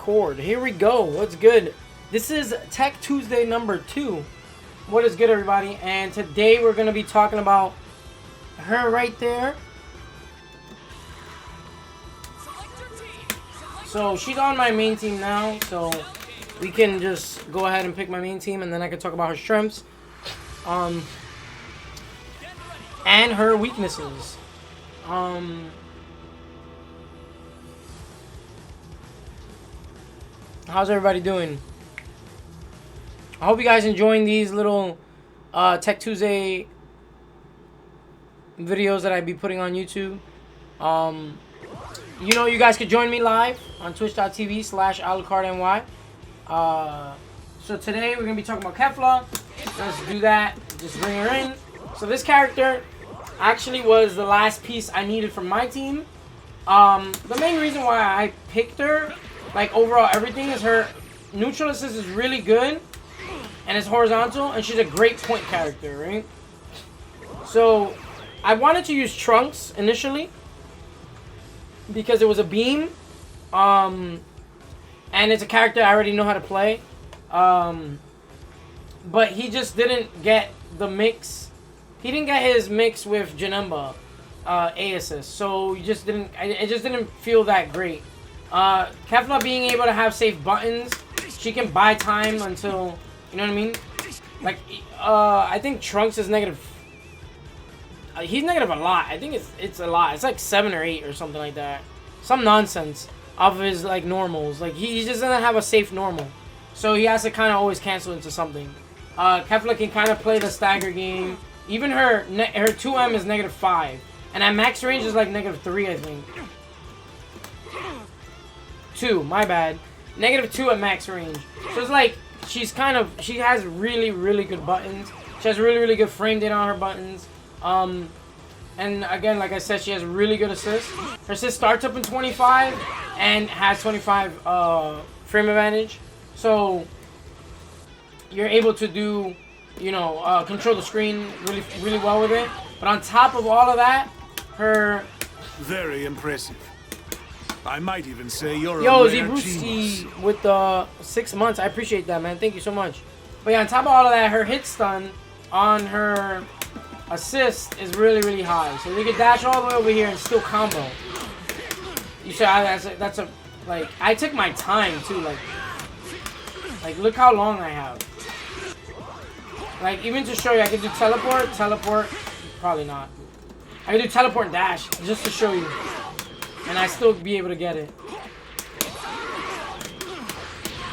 record. Here we go. What's good? This is Tech Tuesday number 2. What is good, everybody? And today we're going to be talking about her right there. So she's on my main team now, so we can just go ahead and pick my main team, and then I can talk about her strengths and her weaknesses. How's everybody doing? I hope you guys enjoying these little Tech Tuesday videos that I be putting on YouTube. You know, you guys could join me live on twitch.tv/AlukardNY. So today we're going to be talking about Kefla. Let's do that. Just bring her in. So this character actually was the last piece I needed from my team. The main reason why I picked her, like overall everything, is her neutral assist is really good. And it's horizontal, and she's a great point character, right? So I wanted to use Trunks initially because it was a beam, and it's a character I already know how to play. But he just didn't get the mix. He didn't get his mix with Janemba A assist, so you just didn't. It just didn't feel that great. Kefla being able to have safe buttons, she can buy time until, you know what I mean. Like, I think Trunks is negative. He's negative a lot. I think it's a lot. It's like 7 or 8 or something like that. Some nonsense off of his like normals. Like he just doesn't have a safe normal, so he has to kind of always cancel into something. Kefla can kind of play the stagger game. Even her 2M is -5, and at max range is like -3, I think. 2, my bad. -2 at max range. So it's like she has really good buttons. She has really good frame data on her buttons. And again, like I said, she has really good assists. Her assist starts up in 25 and has 25 frame advantage. So you're able to do, you know, control the screen really well with it. But on top of all of that, her very impressive. I might even say you're Yo, a rare Zebruski with the 6 months. I appreciate that, man. Thank you so much. But yeah, on top of all of that, her hit stun on her assist is really high. So you can dash all the way over here and still combo. You see, that's a like, I took my time too. Like look how long I have. Like, even to show you, I can do teleport, probably not. I can do teleport and dash just to show you. And I still be able to get it.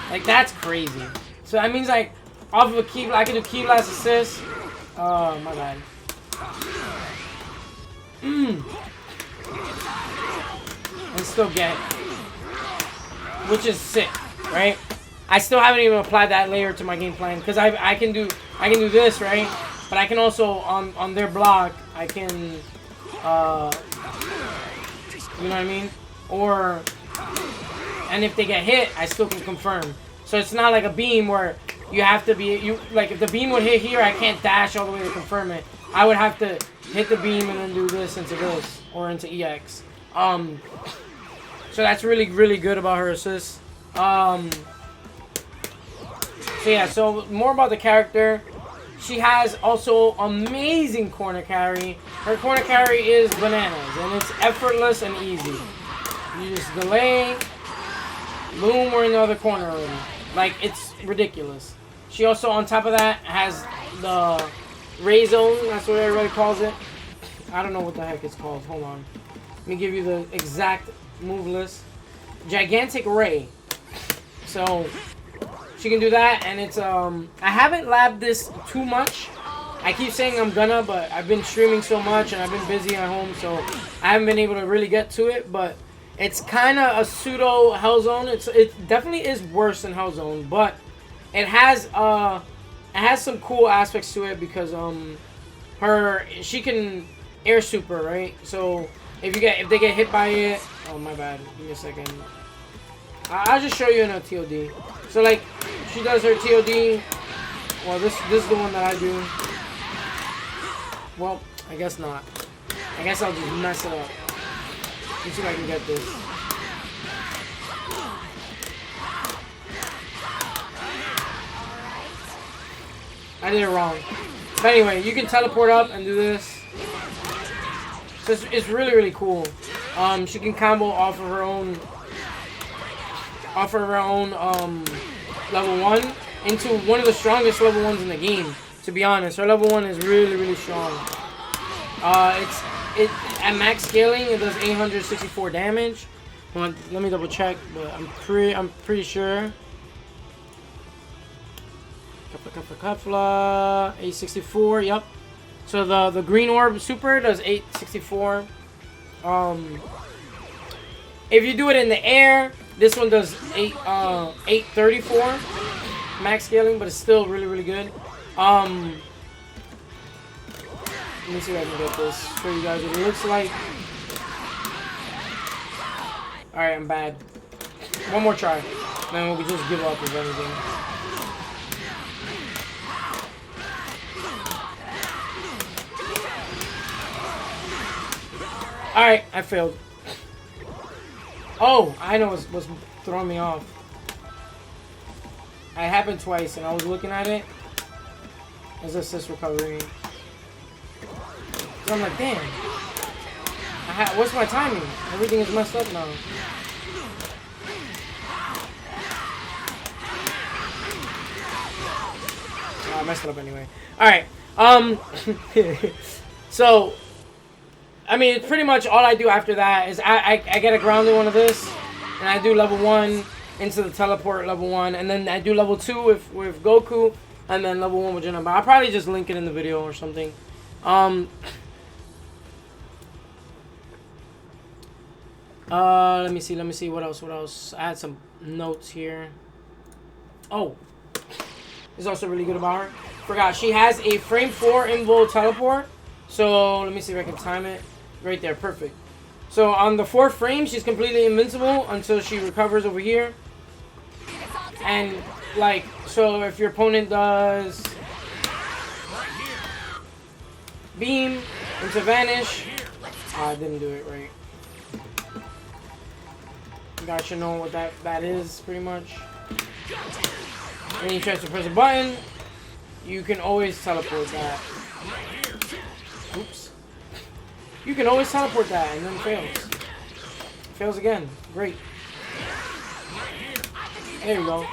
Like, that's crazy. So that means, like, off of a key, I can do key blast assist. Oh, my bad. And still get it. Which is sick, right? I still haven't even applied that layer to my game plan because I can do this, right? But I can also on their block I can you know what I mean? Or, and if they get hit, I still can confirm. So it's not like a beam where you have to be, like if the beam would hit here, I can't dash all the way to confirm it. I would have to hit the beam and then do this into this, or into EX. So that's really good about her assist. So yeah, so more about the character. She has also amazing corner carry. Her corner carry is bananas, and it's effortless and easy. You just delay, boom, we're in the other corner already. Like, it's ridiculous. She also, on top of that, has the Ray Zone. That's what everybody calls it. I don't know what the heck it's called. Hold on. Let me give you the exact move list. Gigantic Ray. So she can do that, and it's I haven't labbed this too much. I keep saying I'm gonna, but I've been streaming so much and I've been busy at home, so I haven't been able to really get to it. But it's kind of a pseudo Hellzone. It definitely is worse than Hellzone, but it has some cool aspects to it because she can air super, right? So if they get hit by it, oh my bad, give me a second. I'll just show you in a TOD. So like, she does her TOD. Well, this is the one that I do. Well, I guess not. I guess I'll just mess it up. Let's see if I can get this. I did it wrong. But anyway, you can teleport up and do this. So it's really, really cool. She can combo off of her own level 1 into one of the strongest level 1s in the game. To be honest, her level 1 is really, really strong. At max scaling, it does 864 damage. Let me double check, but I'm pretty sure. Kefla, 864. Yep. So the green orb super does 864. If you do it in the air, this one does 834 max scaling, but it's still really, really good. Let me see if I can get this. Show you guys what it looks like. Alright, I'm bad. One more try. Then we'll just give up if anything. Alright, I failed. Oh, I know what's throwing me off. It happened twice, and I was looking at it. As assist recovery. So I'm like, damn. What's my timing? Everything is messed up now. Oh, I messed it up anyway. Alright. So, I mean, pretty much all I do after that is I get a grounded one of this, and I do level 1 into the teleport level 1, and then I do level 2 with Goku, and then level 1 with Jinan. But I'll probably just link it in the video or something. Let me see what else. I had some notes here. Oh, this is also really good about her. Forgot, she has a frame 4 invul teleport. So let me see if I can time it. Right there, perfect. So on the 4th frame, she's completely invincible until she recovers over here. And like, so if your opponent does beam into vanish, I didn't do it right. You guys should know what that is pretty much. When you try to press a button, you can always teleport that. Oops. You can always teleport that and then fails. Fails again. Great. There you go.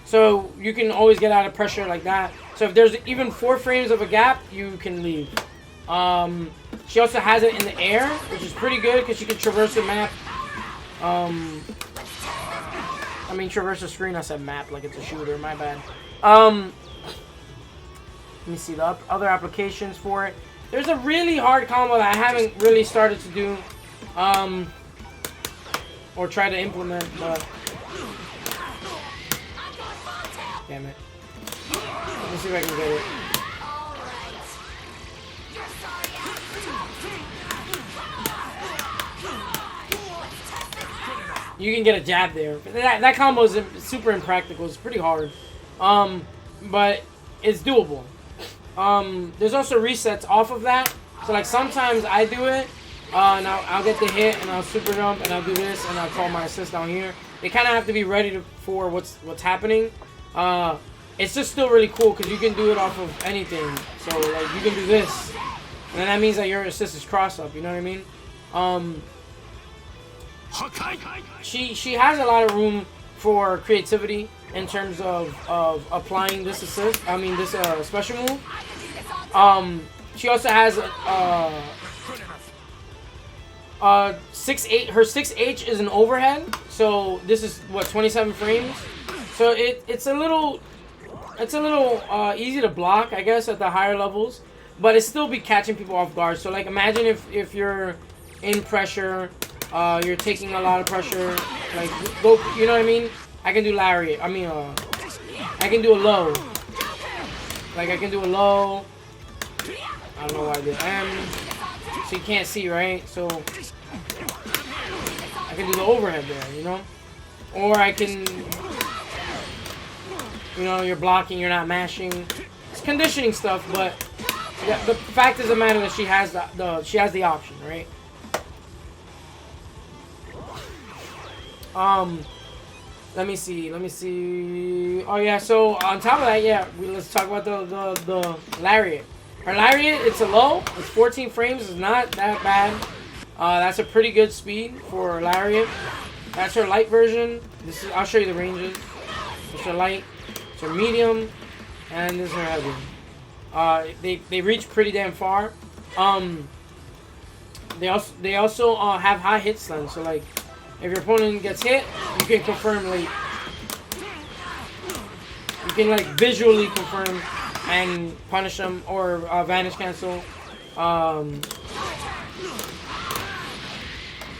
So you can always get out of pressure like that. So if there's even 4 frames of a gap, you can leave. She also has it in the air, which is pretty good because she can traverse the map. I mean traverse the screen. I said map like it's a shooter. My bad. Let me see the other applications for it. There's a really hard combo that I haven't really started to do, or try to implement, but damn it. Let me see if I can get it. You can get a jab there. That combo is super impractical. It's pretty hard, but it's doable. There's also resets off of that. So like sometimes I do it, and I'll get the hit, and I'll super jump, and I'll do this, and I'll call my assist down here. They kind of have to be ready for what's happening. It's just still really cool because you can do it off of anything. So like you can do this, and then that means that your assist is cross up. You know what I mean? She has a lot of room for creativity in terms of applying this assist. I mean this special move. She also has 6H. Her 6H is an overhead. So this is what 27 frames. So it's a little easy to block, I guess, at the higher levels, but it still be catching people off guard. So like imagine if you're in pressure, you're taking a lot of pressure, like go, you know what I mean? I can do lariat. I mean, I can do a low. Like I can do a low. I don't know why I did M. So you can't see, right? So I can do the overhead there, you know? Or I can, you know, you're blocking, you're not mashing. It's conditioning stuff, but the fact is the matter that she has the option, right? Let me see. Oh yeah, so on top of that, yeah, let's talk about the lariat. Her lariat, it's a low. It's 14 frames. It's not that bad. That's a pretty good speed for lariat. That's her light version. This is. I'll show you the ranges. It's her light. It's her medium, and this is her heavy. They reach pretty damn far. They also have high hit stun. So like, if your opponent gets hit, you can confirm late. You can like visually confirm and punish them or vanish cancel.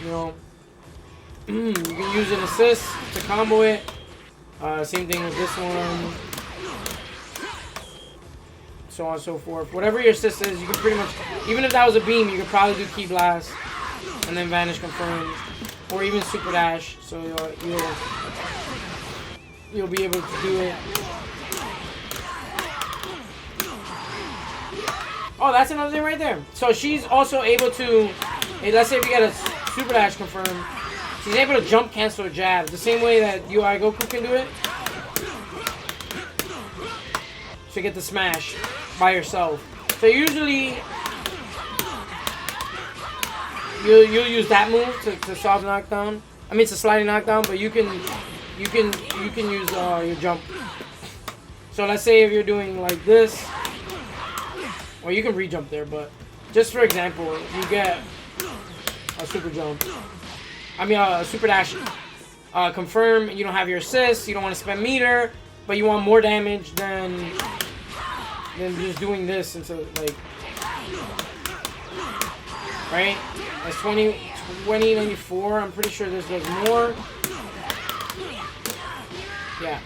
You know, you can use an assist to combo it. Same thing with this one. So on and so forth. Whatever your assist is, you can pretty much, even if that was a beam, you could probably do key blast and then vanish confirm, or even super dash. So you'll be able to do it. Oh, that's another thing right there. So she's also able to, let's say if you get a super dash confirm, she's able to jump cancel a jab the same way that UI Goku can do it. So you get the smash by yourself. So usually you'll use that move to soft knockdown. I mean, it's a sliding knockdown, but you can use your jump. So let's say if you're doing like this, or you can re-jump there, but just for example, you get a super jump. I mean, a super dash. Confirm. You don't have your assist. You don't want to spend meter, but you want more damage than just doing this. And so like, right? That's 2094. I'm pretty sure this does more. Yeah.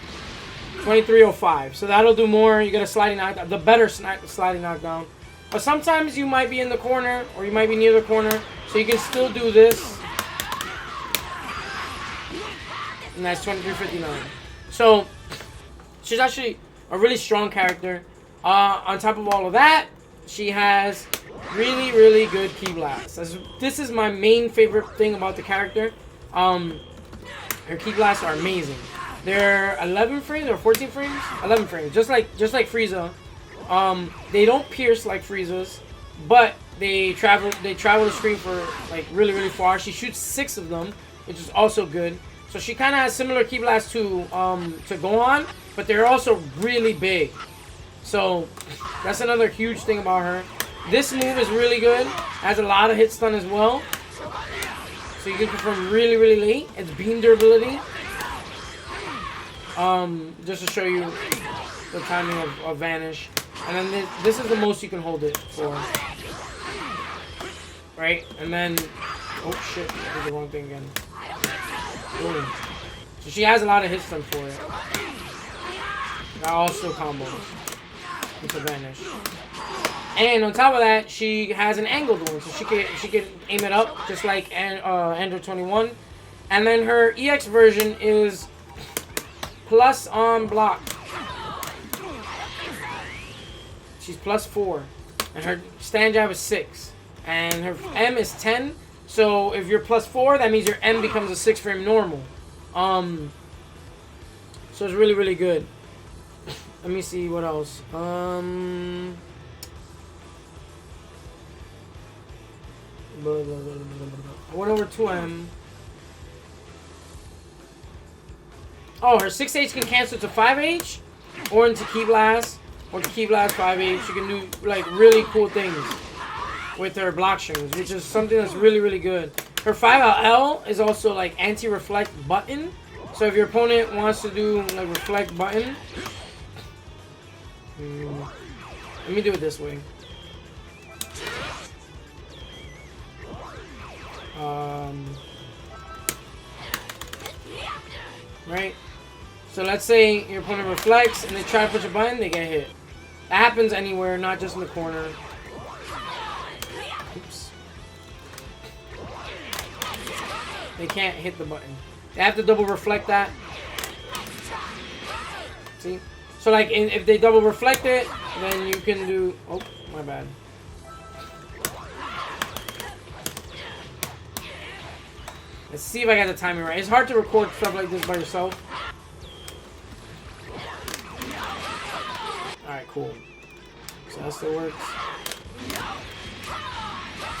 2305. So that'll do more. You get a sliding knockdown. The better sliding knockdown. But sometimes you might be in the corner, or you might be near the corner. So you can still do this. And that's 2359. So she's actually a really strong character. On top of all of that, she has really, really good key blasts. This is my main favorite thing about the character. Her key blasts are amazing. They're 11 frames or 14 frames? 11 frames, just like Frieza. They don't pierce like Frieza's, but they travel the screen for like really, really far. She shoots 6 of them, which is also good. So she kind of has similar key blasts to Gohan, but they're also really big. So that's another huge thing about her. This move is really good. Has a lot of hit stun as well. So you can confirm really, really late. It's beam durability. Just to show you the timing of vanish. And then this is the most you can hold it for. Right? And then, oh shit, I did the wrong thing again. Boom. So she has a lot of hit stun for it. That also combos with the vanish. And on top of that, she has an angled one, so she can aim it up just like Android 21. And then her EX version is plus on block. She's +4, and her stand jab is 6, and her M is 10. So if you're +4, that means your M becomes a 6 frame normal. So it's really, really good. Let me see what else. I went over 2M. Oh, her 6H can cancel to 5H, or into Key Blast, or Key Blast 5H. You can do like really cool things with her blockstrings, which is something that's really, really good. Her 5L is also like anti-reflect button. So if your opponent wants to do like reflect button, let me do it this way. Right? So let's say your opponent reflects and they try to push a button, they get hit. That happens anywhere, not just in the corner. Oops. They can't hit the button. They have to double reflect that. See? So like if they double reflect it, then you can do... Oh, my bad. Let's see if I got the timing right. It's hard to record stuff like this by yourself. cool. So that still works.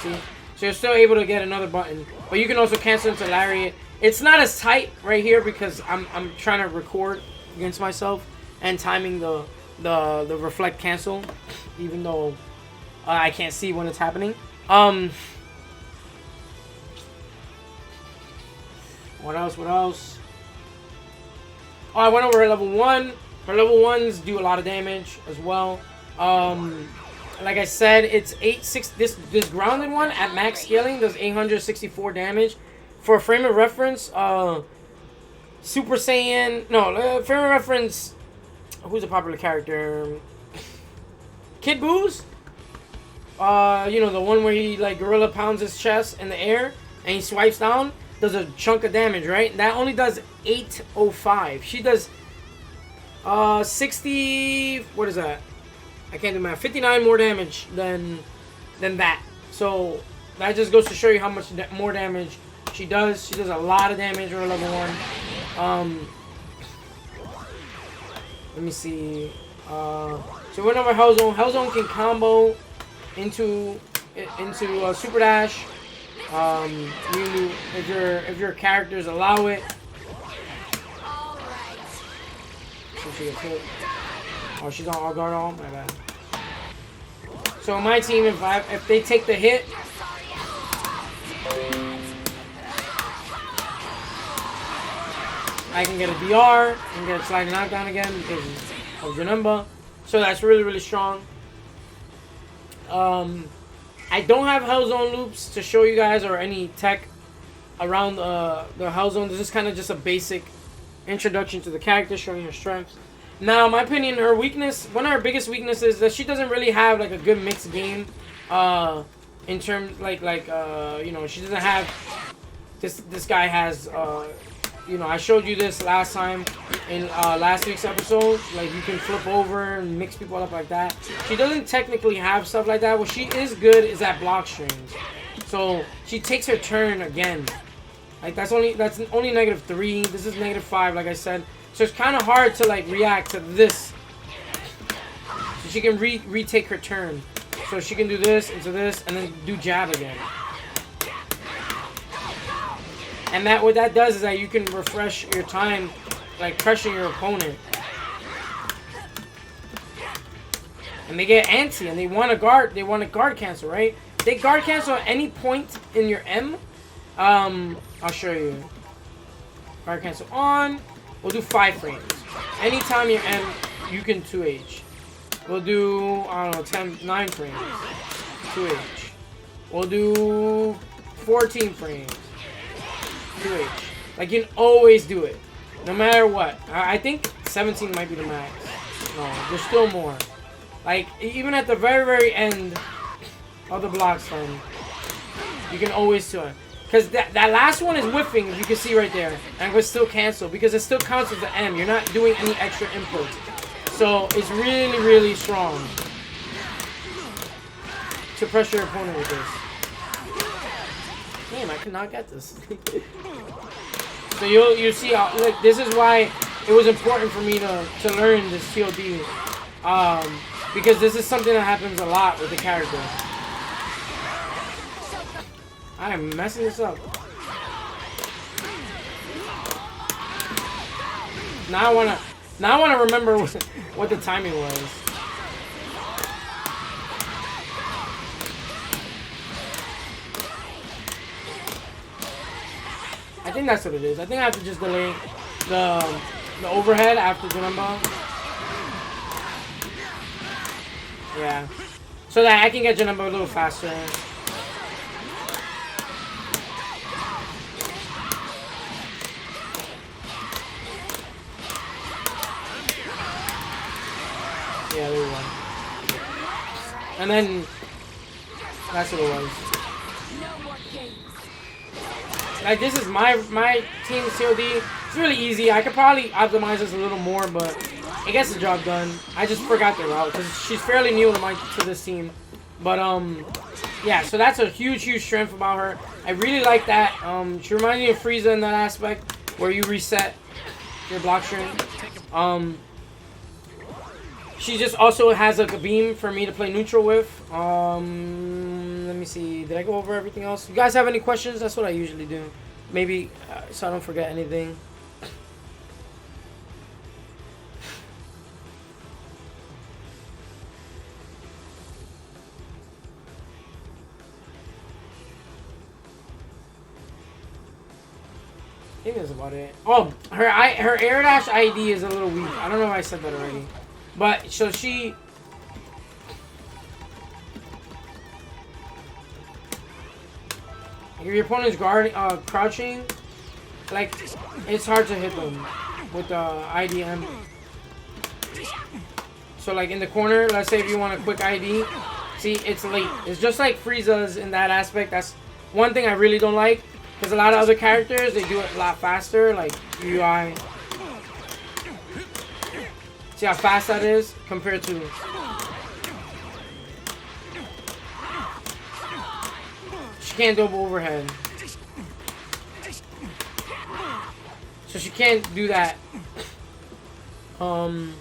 See? So you're still able to get another button. But you can also cancel into lariat. It's not as tight right here because I'm trying to record against myself and timing the reflect cancel, even though I can't see when it's happening. What else? What else? Oh, I went over her level 1. Her level 1s do a lot of damage as well. Like I said, it's 8-6. This grounded one at max scaling does 864 damage. For a frame of reference, Super Saiyan. No, frame of reference. Who's a popular character? Kid Boo's. You know, the one where he like gorilla pounds his chest in the air and he swipes down. Does a chunk of damage, right? That only does 805. She does 60. What is that? I can't do math. 59 more damage than that. So that just goes to show you how much more damage she does. She does a lot of damage for level 1. Let me see. So we went over Hellzone. Hellzone can combo into Super Dash. If your characters allow it. So she gets hit. Oh, she's on all guard all? My bad. So my team, if they take the hit, I can get a DR and get a sliding knockdown again because of Janemba. So that's really, really strong. I don't have Hellzone loops to show you guys or any tech around the Hellzone. This is kind of just a basic introduction to the character, showing her strengths. Now, in my opinion, her weakness, one of her biggest weaknesses is that she doesn't really have like a good mixed game. In terms you know, she doesn't have this guy has you know, I showed you this last time in last week's episode. Like, you can flip over and mix people up like that. She doesn't technically have stuff like that. What she is good is at block strings. So she takes her turn again. Like, that's only -3. This is -5, like I said. So it's kind of hard to like react to this. So she can retake her turn. So she can do this into this and then do jab again. And what that does is that you can refresh your time, like pressuring your opponent. And they get antsy and they want to guard. They want to guard cancel, right? They guard cancel at any point in your M. I'll show you. Guard cancel on. We'll do 5 frames. Anytime you're M, you can 2H. We'll do, I don't know, 9 frames. 2H. We'll do 14 frames. 2H. Like, you can always do it. No matter what. I think 17 might be the max. No, there's still more. Like, even at the very, very end of the block string, you can always do it. Because that last one is whiffing, if you can see right there. And it will still cancel. Because it still counts as the M. You're not doing any extra input. So, it's really, really strong to pressure your opponent with this. Damn, I could not get this. So you see, look, this is why it was important for me to learn this TOD. Because this is something that happens a lot with the character. I am messing this up. Now I wanna remember what the timing was. I think that's what it is. I think I have to just delay the overhead after Janemba. Yeah. So that I can get Janemba a little faster. Yeah, there we go. And then that's what it was. Like, this is my team's COD. It's really easy. I could probably optimize this a little more, but it gets the job done. I just forgot the route because she's fairly new to this team. But yeah. So that's a huge strength about her. I really like that. She reminds me of Frieza in that aspect where you reset your block string. She just also has like a beam for me to play neutral with. Let me see. Did I go over everything else? You guys have any questions? That's what I usually do. Maybe so I don't forget anything. I think that's about it. Oh, her air dash ID is a little weak. I don't know if I said that already. But so she if your opponent's crouching, like it's hard to hit them with the IDM. So like in the corner, let's say if you want a quick ID, see it's late. It's just like Frieza's in that aspect. That's one thing I really don't like. Because a lot of other characters, they do it a lot faster, like UI. See how fast that is compared to... She can't double overhead. So she can't do that. Do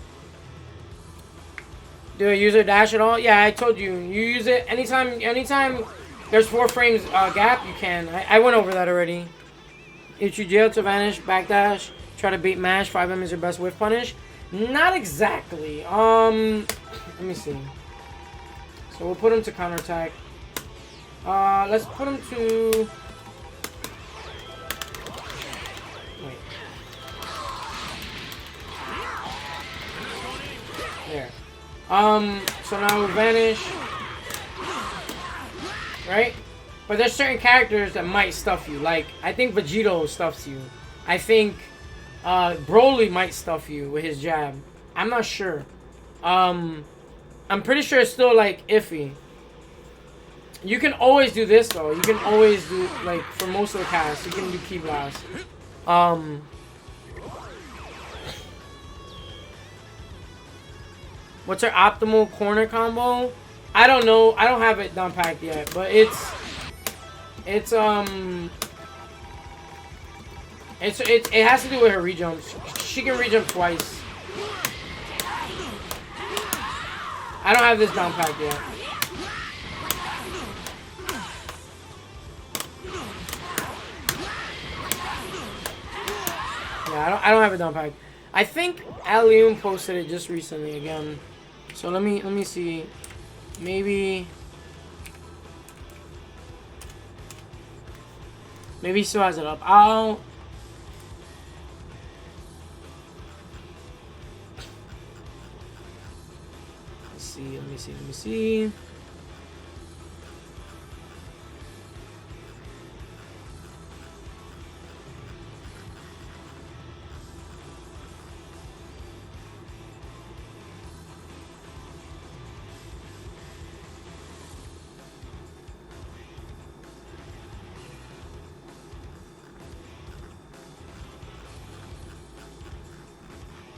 I use her dash at all? Yeah, I told you. You use it anytime there's 4 frames gap, you can. I went over that already. If you jail to vanish, backdash, try to bait mash, 5M is your best whiff punish. Not exactly. Let me see. So we'll put him to counterattack. Let's put him to... Wait. There. So now we'll vanish. Right? But there's certain characters that might stuff you. Like, I think Vegito stuffs you. I think Broly might stuff you with his jab. I'm not sure. I'm pretty sure it's still, like, iffy. You can always do this, though. You can always do, like, for most of the cast, you can do Ki Blast. What's her optimal corner combo? I don't know. I don't have it down packed yet, but it has to do with her rejumps. She can rejump twice. I don't have this down packed yet. Yeah, I don't have it down packed. I think Alium posted it just recently again. So let me see. Maybe he still has it up. Let me see.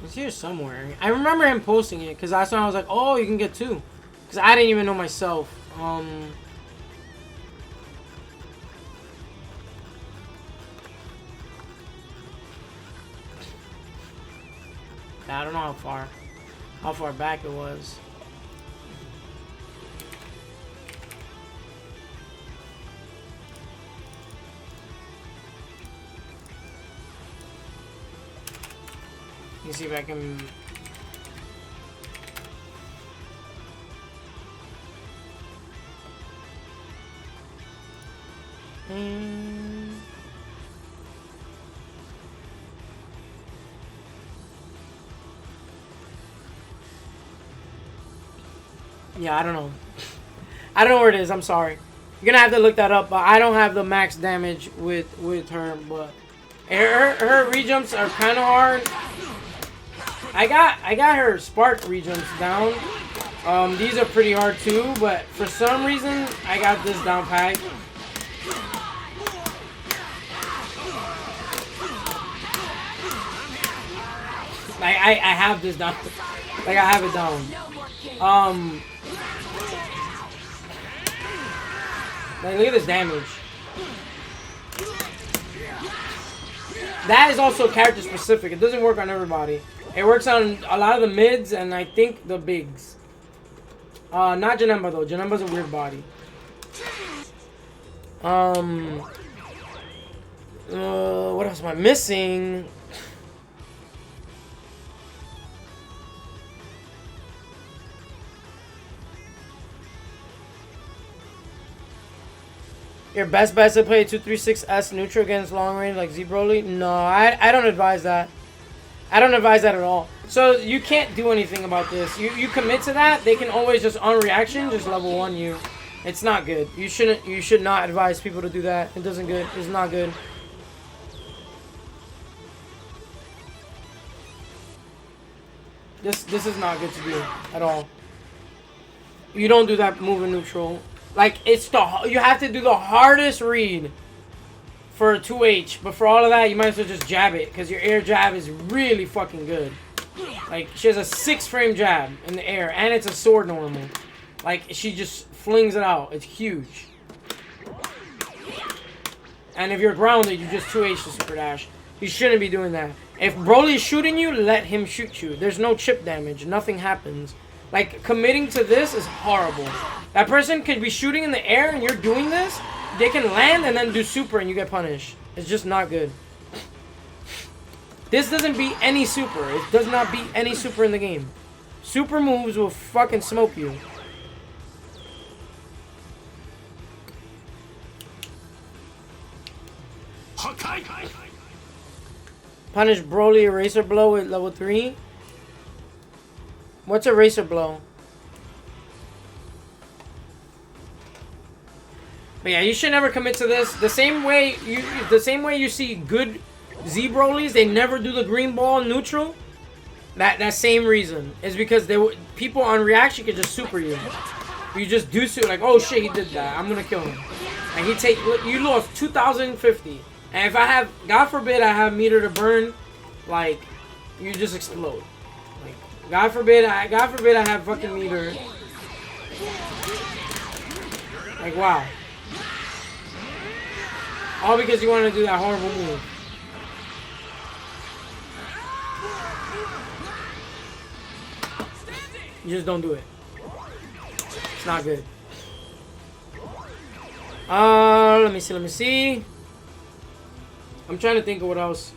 It's here somewhere. I remember him posting it because that's when I was like, oh, you can get 2. Because I didn't even know myself. I don't know how far back it was. Let me see if I can... Yeah, I don't know. I don't know where it is. I'm sorry. You're gonna have to look that up. But I don't have the max damage with her. But her rejumps are kind of hard. I got her spark rejumps down. These are pretty hard too. But for some reason, I got this down packed. Like I have this down. Like I have it down. Like look at this damage. That is also character specific. It doesn't work on everybody. It works on a lot of the mids and I think the bigs. Not Janemba though. Janemba's a weird body. What else am I missing? Your best bet is to play 236S neutral against long range like Z-Broly? No, I don't advise that. I don't advise that at all. So you can't do anything about this. You commit to that, they can always just on reaction just level 1 you. It's not good. You should not advise people to do that. It doesn't good. It's not good. This is not good to do at all. You don't do that move in neutral. Like you have to do the hardest read for a 2H, but for all of that, you might as well just jab it because your air jab is really fucking good. Like she has a 6-frame jab in the air, and it's a sword normal. Like she just flings it out. It's huge. And if you're grounded, you just 2H the super dash. You shouldn't be doing that. If Broly is shooting you, let him shoot you. There's no chip damage. Nothing happens. Like, committing to this is horrible. That person could be shooting in the air and you're doing this. They can land and then do super and you get punished. It's just not good. This doesn't beat any super. It does not beat any super in the game. Super moves will fucking smoke you. Punish Broly Eraser Blow at level 3. What's Eraser Blow? But yeah, you should never commit to this. The same way you see good Z-Brolys, they never do the green ball neutral. That same reason is because people on reaction can just super you. You just do so like, oh shit, he did that. I'm gonna kill him. And you lost 2,050. And if I have, God forbid, I have meter to burn, like, you just explode. Like, God forbid I have fucking meter. Like, wow. All because you want to do that horrible move. You just don't do it. It's not good. Let me see. I'm trying to think of what else.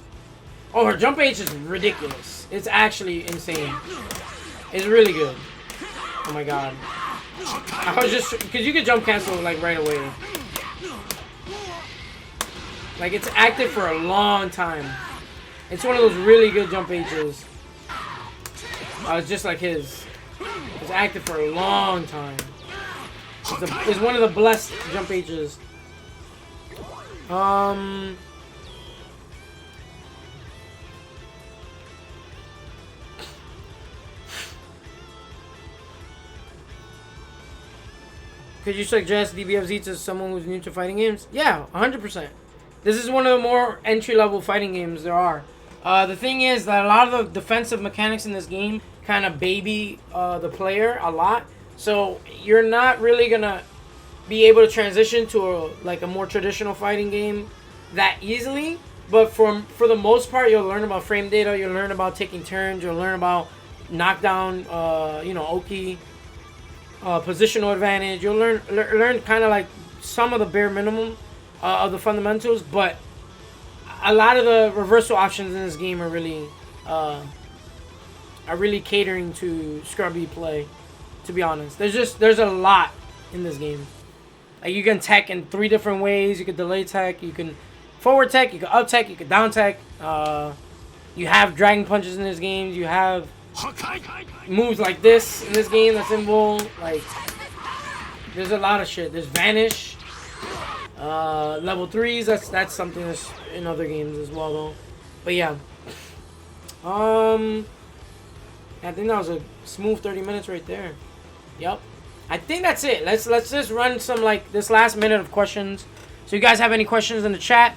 Oh, her jump H is ridiculous. It's actually insane. It's really good. Oh my god. I was just, because you could jump cancel like right away. Like it's active for a long time. It's one of those really good jump H's. It's just like his. It's active for a long time. It's one of the blessed jump H's. Could you suggest DBFZ to someone who's new to fighting games? Yeah, 100%. This is one of the more entry-level fighting games there are. The thing is that a lot of the defensive mechanics in this game kind of baby the player a lot. So you're not really going to be able to transition to a more traditional fighting game that easily. But for the most part, you'll learn about frame data. You'll learn about taking turns. You'll learn about knockdown, Oki. Positional advantage. You'll learn kind of like some of the bare minimum of the fundamentals, but a lot of the reversal options in this game are really catering to scrubby play. To be honest, there's a lot in this game. Like you can tech in 3 different ways. You can delay tech. You can forward tech. You can up tech. You can down tech. You have dragon punches in this game. You have moves like this in this game that's involved. Like, there's a lot of shit. There's vanish, level 3s. That's something that's in other games as well, though. But yeah, I think that was a smooth 30 minutes right there. Yep, I think that's it. Let's just run some this last minute of questions. So you guys have any questions in the chat?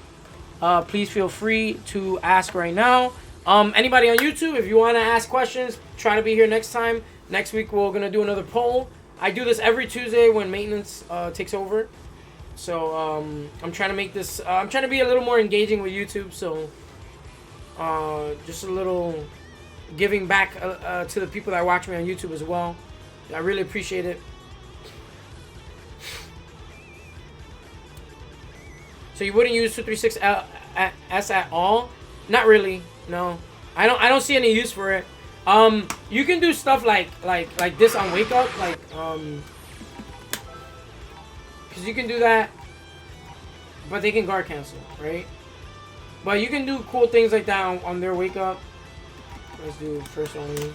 Please feel free to ask right now. Anybody on YouTube, if you want to ask questions, try to be here next time. Next week, we're going to do another poll. I do this every Tuesday when maintenance takes over. So, I'm trying to make this, I'm trying to be a little more engaging with YouTube. So, just a little giving back to the people that watch me on YouTube as well. I really appreciate it. So you wouldn't use 236S at all? Not really. No, I don't see any use for it. You can do stuff like this on wake up, like because you can do that, but they can guard cancel, right? But you can do cool things like that on their wake up. Let's do first only.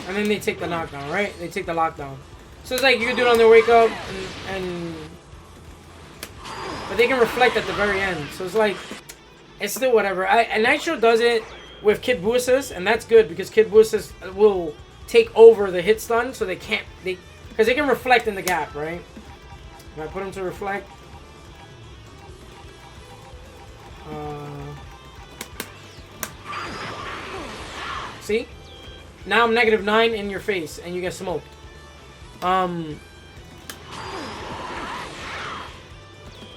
And then they take the knockdown, right? They take the lockdown. So it's like you can do it on their wake up, but they can reflect at the very end. So it's like, it's still whatever. And Nitro does it with Kid Buu Assist, and that's good because Kid Buu Assist will take over the hit stun, so they can't, because they can reflect in the gap, right? If I put them to reflect, see? Now I'm -9 in your face, and you get smoked.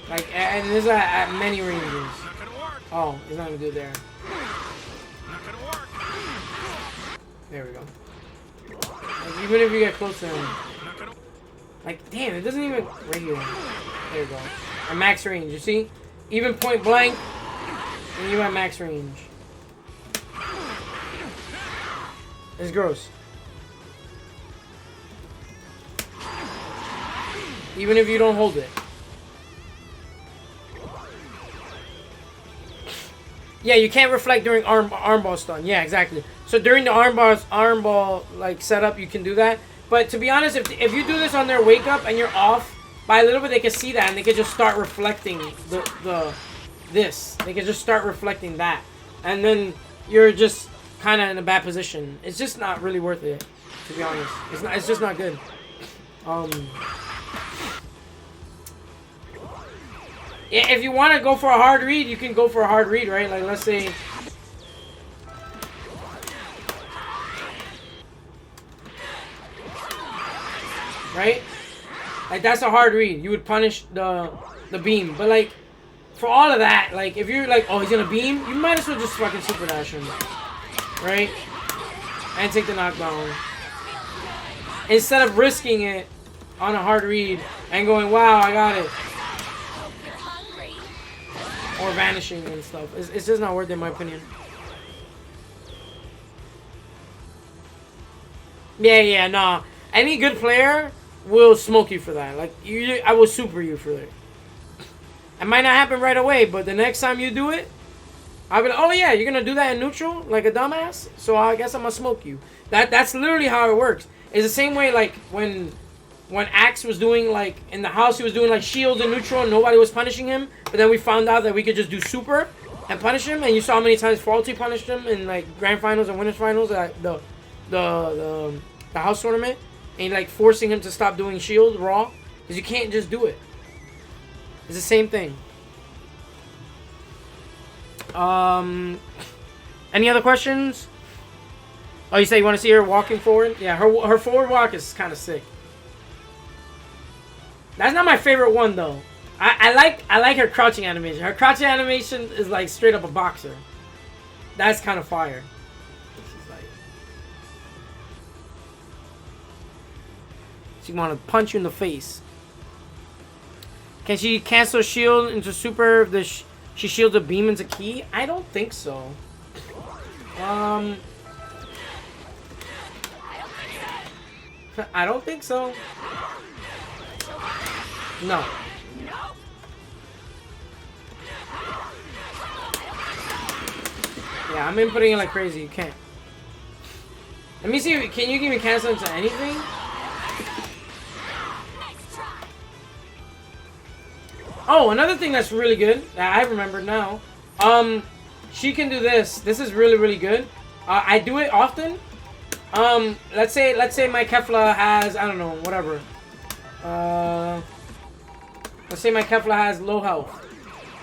Like, and this is at many ranges. Oh, he's not gonna do it there. There we go. Like, even if you get close to him. Like, damn, it doesn't even... Right here. There we go. At max range, you see? Even point blank, and you at max range. It's gross. Even if you don't hold it. Yeah, you can't reflect during armball stun. Yeah, exactly. So during the armball like setup, you can do that. But to be honest, if you do this on their wake up and you're off by a little bit, they can see that and they can just start reflecting this. They can just start reflecting that, and then you're just kind of in a bad position. It's just not really worth it, to be honest. It's just not good. Yeah, if you want to go for a hard read, you can go for a hard read, right? Like, let's say... Right? Like, that's a hard read. You would punish the beam. But, like, for all of that, like, if you're like, oh, he's going to beam, you might as well just fucking super dash him. Right? And take the knockdown. Instead of risking it on a hard read and going, wow, I got it. Or vanishing and stuff. It's just not worth it, in my opinion. Yeah, nah. Any good player will smoke you for that. Like, I will super you for it. It might not happen right away, but the next time you do it, I'll be like, oh yeah, you're gonna do that in neutral? Like a dumbass? So I guess I'm gonna smoke you. That's literally how it works. It's the same way, like, when Axe was doing, like, in the house, he was doing, like, shield and neutral, and nobody was punishing him. But then we found out that we could just do super and punish him. And you saw how many times Faulty punished him in, like, grand finals and winners finals at the house tournament. And, like, forcing him to stop doing shield raw. Because you can't just do it. It's the same thing. Any other questions? Oh, you say you want to see her walking forward? Yeah, her forward walk is kind of sick. That's not my favorite one though. I like her crouching animation. Her crouching animation is like straight up a boxer. That's kind of fire. Like, she want to punch you in the face. Can she cancel shield into super if she shields a beam into key? I don't think so. I don't think so. No. Yeah, I'm inputting it like crazy. You can't. Let me see. Can you give me cancel into anything? Oh, another thing that's really good that I remember now. She can do this. This is really, really good. I do it often. Let's say my Kefla has, I don't know, whatever. Let's say my Kefla has low health.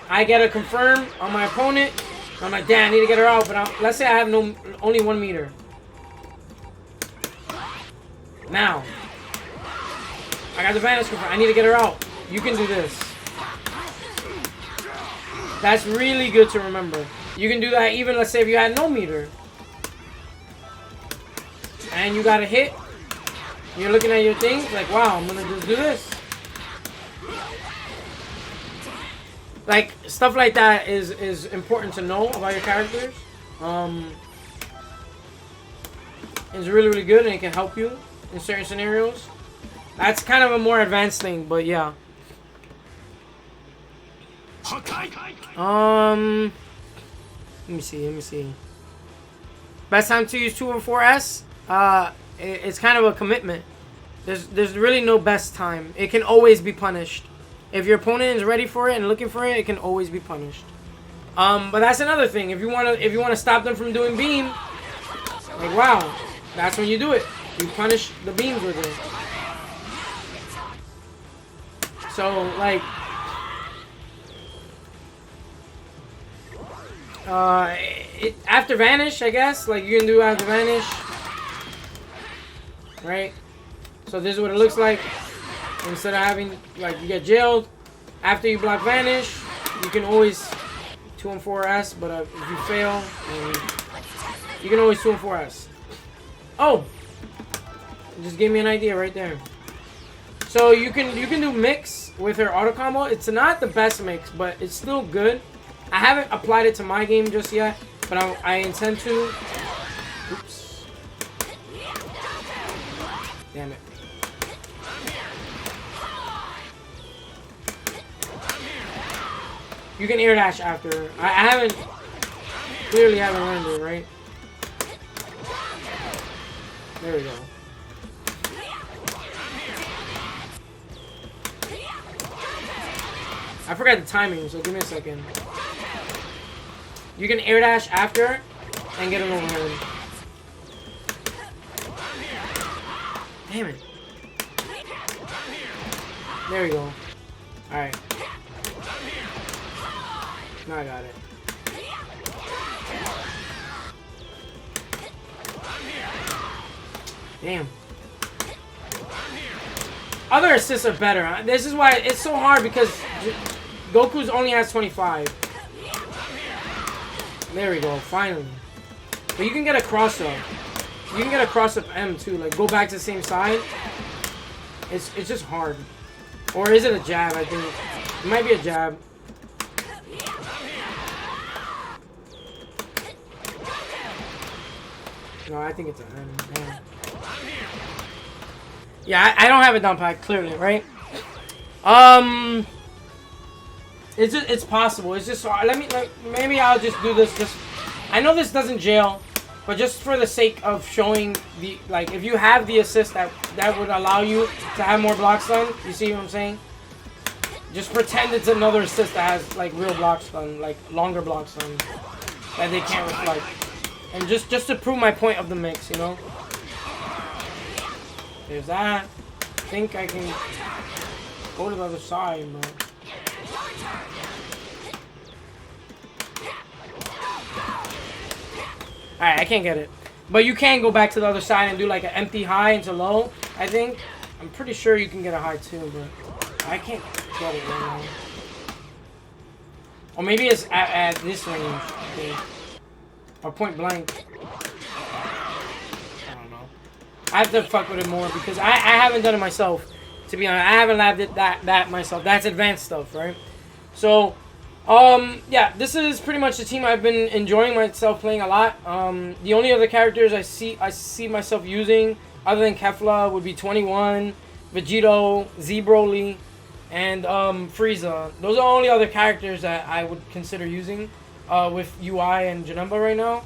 I get a confirm on my opponent. I'm like, damn, I need to get her out. But let's say I have only 1 meter. Now, I got the vanish confirm. I need to get her out. you can do this. That's really good to remember. You can do that even, let's say, if you had no meter. And you got a hit. You're looking at your things like, wow, I'm gonna just do this. Like, stuff like that is important to know about your characters. It's really, really good, and it can help you in certain scenarios. That's kind of a more advanced thing, but yeah. Let me see. Best time to use 214S? It's kind of a commitment. There's really no best time. It can always be punished. If your opponent is ready for it and looking for it, it can always be punished. But that's another thing. If you wanna stop them from doing beam, like wow, that's when you do it. You punish the beams with it. So like, after vanish, I guess. Like you can do after vanish, right? So this is what it looks like. Instead of having, like, you get jailed after you block vanish, you can always 2-4S, but if you fail, you can always 2-4S. Oh, it just gave me an idea right there. So you can do mix with her auto combo. It's not the best mix, but it's still good. I haven't applied it to my game just yet, but I intend to. Oops. Damn it. You can air dash after. I clearly haven't learned it, right? There we go. I forgot the timing, so give me a second. You can air dash after and get an overhead. Damn it. There we go. Alright. Now I got it. Damn. Other assists are better. This is why it's so hard, because Goku's only has 25. There we go, finally. But you can get a cross up. You can get a cross up M too, like go back to the same side. It's just hard. Or is it a jab, I think? It might be a jab. No, I think it's a M. Yeah, I don't have it down pat, clearly, right? It's possible. It's just maybe I'll just do this. I know this doesn't jail, but just for the sake of showing the, like, if you have the assist that would allow you to have more block stun. You see what I'm saying? Just pretend it's another assist that has like real block stun, like longer block stun that they can't reflect, and just to prove my point of the mix, you know. There's that. I think I can go to the other side, but. Alright, I can't get it. But you can go back to the other side and do like an empty high into low, I think. I'm pretty sure you can get a high too, but I can't get it right now. Or maybe it's at this range, I think. Or point blank. I don't know. I have to fuck with it more because I haven't done it myself. To be honest, I haven't labbed it that myself. That's advanced stuff, right? So, yeah, this is pretty much the team I've been enjoying myself playing a lot. The only other characters I see myself using, other than Kefla, would be 21, Vegito, Z-Broly, and Frieza. Those are the only other characters that I would consider using with UI and Janemba right now.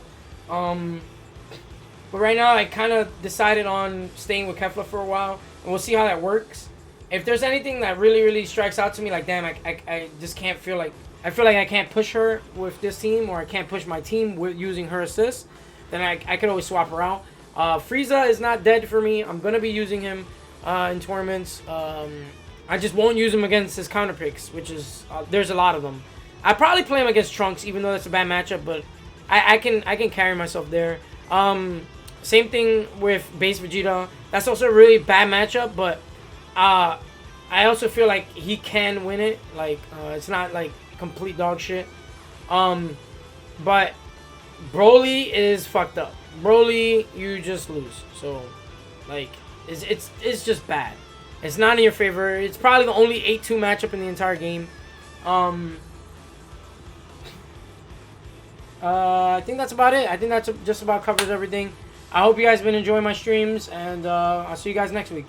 But right now, I kind of decided on staying with Kefla for a while, and we'll see how that works. If there's anything that really, really strikes out to me, like, damn, I just can't feel like... I feel like I can't push her with this team, or I can't push my team with using her assist, then I could always swap her out. Frieza is not dead for me. I'm going to be using him in tournaments. I just won't use him against his counter picks, which is... there's a lot of them. I probably play him against Trunks, even though that's a bad matchup, but I can carry myself there. Same thing with base Vegeta. That's also a really bad matchup, but I also feel like he can win it. Like, it's not like complete dog shit. But Broly is fucked up. Broly, you just lose. So, like, it's just bad. It's not in your favor. It's probably the only 8-2 matchup in the entire game. I think that's about it. I think that's just about covers everything. I hope you guys have been enjoying my streams, and I'll see you guys next week.